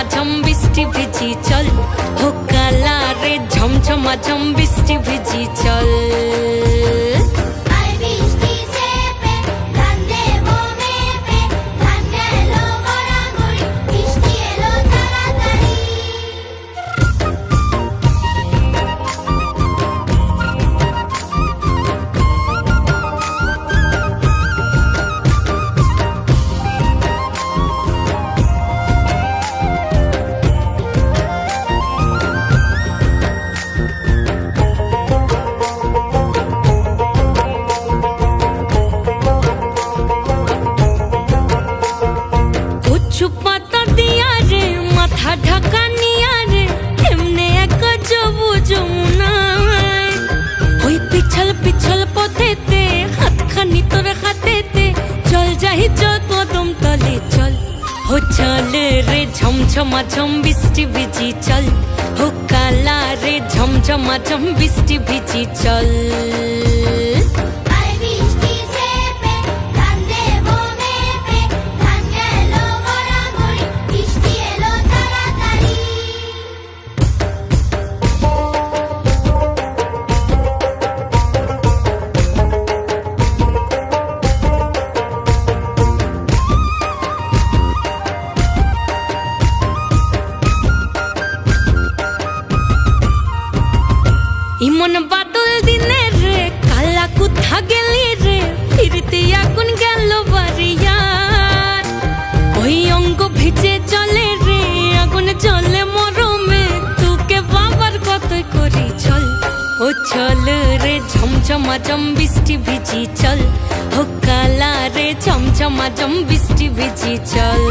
ঝমঝমাঝম বৃষ্টি ভিজি চল, হো কালা রে ঝমঝমাঝম বৃষ্টি ভিজি চল। পাতা দিয়া রে মাথা ঢাকা নিয়া রে এমনে এক জবু যমুনায়, ওই পিছল পিছল পথেতে হাতখানি তোর হাতেতে চল যাই চল কদম তলে চল, হো চল রে ঝমঝমাঝম বৃষ্টি ভিজি চল, হো কালা রে ঝমঝমাঝম বৃষ্টি ভিজি চল। ইমন বাদল দিনে রে কালা কোথা গেলি রে, ফিরতে আগুন গেল বাড়িয়ার, ওই অঙ্গ ভিজে চলে রে আগুন চলে মরমে, তোকে বাবার কতই করি চল, ও চল রে ঝমঝমাঝম বৃষ্টি ভিজি চল, ও কালা রে ঝমঝমাঝম বৃষ্টি ভিজি চল।